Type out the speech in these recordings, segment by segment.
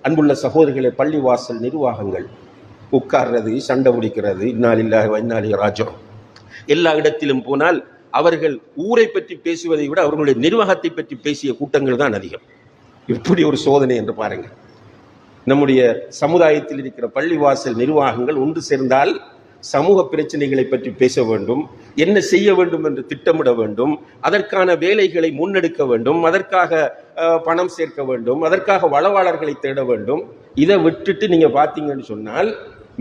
அன்புள்ள சகோதரர்களே, பள்ளிவாசல் நிர்வாகங்கள் உட்கார்றது, சண்டை பிடிக்கிறது, இன்னா லில்லாஹி வ இன்னா இலைஹி ராஜிஊன். எல்லா இடத்திலும் போனால் அவர்கள் ஊரை பற்றி பேசுவதை விட அவர்களுடைய நிர்வாகத்தை பற்றி பேசிய கூட்டங்கள் தான் அதிகம். இப்படி ஒரு சோதனை என்று பாருங்கள். நம்முடைய சமுதாயத்தில் இருக்கிற பள்ளிவாசல் நிர்வாகங்கள் ஒன்று சேர்ந்தால் சமூக பிரச்சனைகளை பற்றி பேச வேண்டும், என்ன செய்ய வேண்டும் என்று திட்டமிட வேண்டும், அதற்கான வேலைகளை முன்னெடுக்க வேண்டும், அதற்காக பணம் சேர்க்க வேண்டும், அதற்காக வளவாளர்களை தேட வேண்டும். இதை விட்டுட்டு நீங்க பார்த்தீங்கன்னு சொன்னால்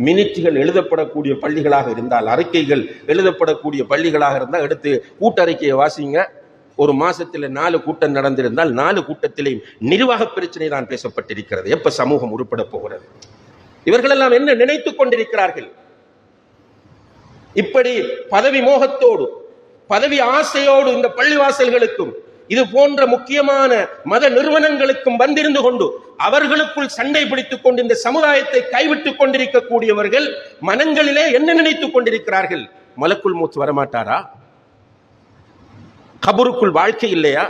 மினிட்டுகள் எழுதப்படக்கூடிய பள்ளிகளாக இருந்தால், அறிக்கைகள் எழுதப்படக்கூடிய பள்ளிகளாக இருந்தால் எடுத்து கூட்டறிக்கையை வாசிங்க. ஒரு மாசத்துல 4 கூட்டம் நடந்திருந்தால் 4 கூட்டத்திலேயும் நிர்வாக பிரச்சனை தான் பேசப்பட்டிருக்கிறது. எப்ப சமூகம் உருப்பட போகிறது? இவர்களெல்லாம் என்ன நினைத்துக் கொண்டிருக்கிறார்கள்? இப்படி பதவி மோகத்தோடு, பதவி ஆசையோடு இந்த பள்ளிவாசல்களுக்கும் இது போன்ற முக்கியமான மத நிறுவனங்களுக்கும் வந்திருந்து கொண்டு அவர்களுக்குள் சண்டை பிடித்துக் கொண்டு இந்த சமுதாயத்தை கைவிட்டுக் கொண்டிருக்கக்கூடியவர்கள் மனங்களிலே என்ன நினைத்துக் கொண்டிருக்கிறார்கள்? மலக்குல் மௌத் வரமாட்டாரா? கபருக்குள் வாழ்க்கை இல்லையா?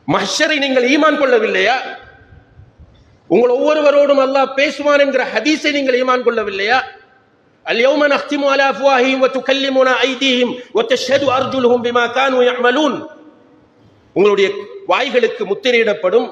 மஹ்ஷரை நீங்கள் ஈமான் கொள்ளவில்லையா? உங்கள் ஒவ்வொருவரோடும் அல்லாஹ் பேசுவான் என்கிற ஹதீஸை நீங்கள் ஈமான் கொள்ளவில்லையா? اليوم نختم على أفواههم وتكلمنا أيديهم وتشهد أرجلهم بما كانوا يعملون. உங்களுடைய வாய்களுக்கு முத்திரையிடப்படும்,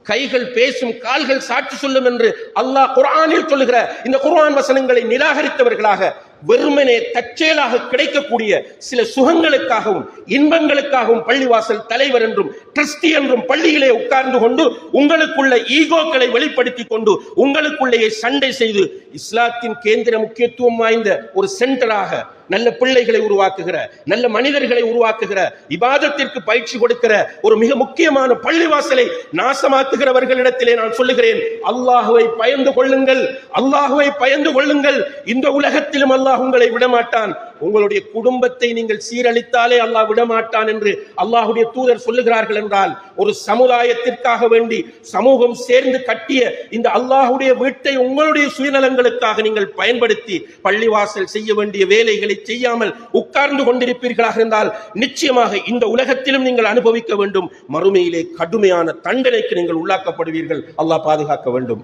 கைகள் பேசும், கால்கள் சாட்சி சொல்லும் என்று அல்லாஹ் குர்ஆனில் சொல்லுகிற இந்த குர்ஆன் வசனங்களை நிராகரித்தவர்களாக வெறுமனே தற்செயலாக கிடைக்கக்கூடிய சில சுகங்களுக்காகவும் இன்பங்களுக்காகவும் பள்ளிவாசல் தலைவர் என்றும் ட்ரஸ்டி என்றும் பள்ளியிலே உட்கார்ந்து கொண்டு உங்களுக்குள்ள ஈகோக்களை வெளிப்படுத்திக் கொண்டு உங்களுக்குள்ளேயே சண்டை செய்து இஸ்லாத்தின் கேந்திர முக்கியத்துவம் வாய்ந்த ஒரு சென்டராக நல்ல பிள்ளைகளை உருவாக்குகிற, நல்ல மனிதர்களை உருவாக்குகிற, இபாதத்திற்கு பயிற்சி கொடுக்கிற ஒரு மிக முக்கியமான பள்ளிவாசலை நாசமாக்குகிறவர்களிடத்திலே நான் சொல்லுகிறேன், அல்லாஹுவை பயந்து கொள்ளுங்கள், அல்லாஹுவை பயந்து கொள்ளுங்கள். இந்த உலகத்திலும் அல்லாஹ் உங்களை விடமாட்டான். உங்களுடைய குடும்பத்தை நீங்கள் சீரழித்தாலே அல்லாஹ் விடமாட்டான் என்று அல்லாஹுடைய தூதர் சொல்லுகிறார்கள் என்றால், ஒரு சமுதாயத்திற்காக வேண்டி சமூகம் சேர்ந்து கட்டிய இந்த அல்லாஹுடைய வீட்டை உங்களுடைய சுயநலங்களுக்காக நீங்கள் பயன்படுத்தி பள்ளிவாசல் செய்ய வேண்டிய வேலைகளை செய்யாமல் உட்கார்ந்து கொண்டிருப்பீர்களாக இருந்தால் நிச்சயமாக இந்த உலகத்திலும் நீங்கள் அனுபவிக்க வேண்டும், மறுமையிலே கடுமையான தண்டனைக்கு நீங்கள் உள்ளாக்கப்படுவீர்கள். அல்லாஹ் பாதுகாக்க வேண்டும்.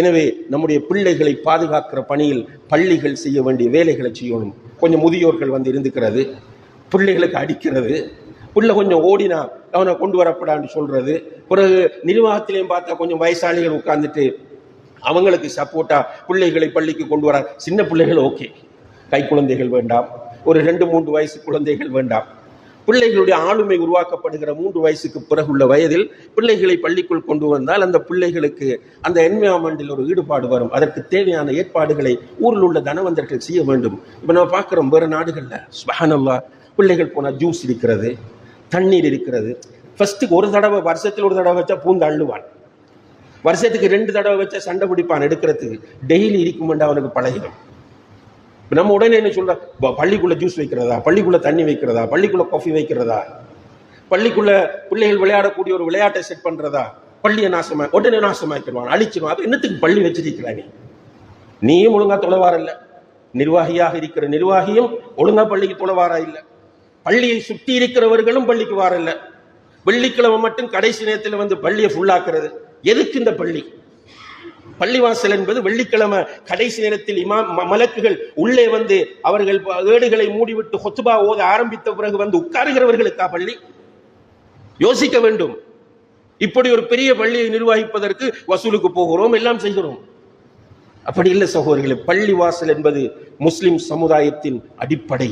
எனவே நம்முடைய பிள்ளைகளை பாதுகாக்கிற பணியில் பள்ளிகள் செய்ய வேண்டிய வேலைகளை செய்யணும். கொஞ்சம் முதியோர்கள் வந்து இருந்துக்கிறது, பிள்ளைகளுக்கு அடிக்கிறது, பிள்ளை கொஞ்சம் ஓடினா அவனை கொண்டு வரப்படான்னு சொல்றது, பிறகு நிர்வாகத்திலையும் பார்த்தா கொஞ்சம் வயசாளிகள் உட்கார்ந்துட்டு அவங்களுக்கு சப்போர்ட்டா பிள்ளைகளை பள்ளிக்கு கொண்டு வர. சின்ன பிள்ளைகள் ஓகே, கை குழந்தைகள் வேண்டாம், ஒரு 2-3 வயசு குழந்தைகள் வேண்டாம். பிள்ளைகளுடைய ஆளுமை உருவாக்கப்படுகிற 3 வயசுக்கு பிறகுள்ள வயதில் பிள்ளைகளை பள்ளிக்குள் கொண்டு வந்தால் அந்த பிள்ளைகளுக்கு அந்த என்விரான்மெண்டில் ஒரு ஈடுபாடு வரும். அதற்கு தேவையான ஏற்பாடுகளை ஊரில் உள்ள தனவந்தர்கள் செய்ய வேண்டும். இப்போ நம்ம பார்க்குறோம் வேறு நாடுகளில் சுப்ஹானல்லாஹ், பிள்ளைகள் போனால் ஜூஸ் இருக்கிறது, தண்ணீர் இருக்கிறது. ஃபர்ஸ்ட்டுக்கு ஒரு தடவை, வருஷத்தில் ஒரு தடவை வச்சா பூந்து அள்ளுவான், வருஷத்துக்கு 2 தடவை வச்சா சண்டை பிடிப்பான் எடுக்கிறதுக்கு. டெய்லி இருக்குமெண்டா அவனுக்கு பழகிடும். நம்ம உடனே என்ன சொல்ற, பள்ளிக்குள்ள ஜூஸ் வைக்கிறதா, பள்ளிக்குள்ள தண்ணி வைக்கிறதா, பள்ளிக்குள்ள காஃபி வைக்கிறதா, பள்ளிக்குள்ள பிள்ளைகள் விளையாடக்கூடிய ஒரு விளையாட்டை செட் பண்றதா, பள்ளியை உடனே நாசமாக்கிடுவான், அழிச்சிடுவான். அது என்னத்துக்கு பள்ளி வச்சிருக்கிறாங்க? நீயும் ஒழுங்கா தொலைவார இல்ல, நிர்வாகியாக இருக்கிற நிர்வாகியும் ஒழுங்கா பள்ளிக்கு தொலைவாரா இல்ல, பள்ளியை சுற்றி இருக்கிறவர்களும் பள்ளிக்கு வார இல்ல. வெள்ளிக்கிழமை மட்டும் கடைசி நேரத்தில் வந்து பள்ளியை ஃபுல்லாக்குறது. எதுக்கு இந்த பள்ளி? பள்ளிவாசல் என்பது வெள்ளிக்கிழமை கடைசி நேரத்தில் மலக்குகள் உள்ளே வந்து அவர்கள் ஏடுகளை மூடிவிட்டு ஹுத்பா ஓத ஆரம்பித்த பிறகு வந்து உட்காருகிறவர்களுக்கா பள்ளி? யோசிக்க வேண்டும். இப்படி ஒரு பெரிய பள்ளியை நிர்வகிப்பதற்கு வசூலுக்கு போகிறோம், எல்லாம் செய்கிறோம். அப்படி இல்லை சகோதரர்களே, பள்ளிவாசல் என்பது முஸ்லிம் சமுதாயத்தின் அடிப்படை.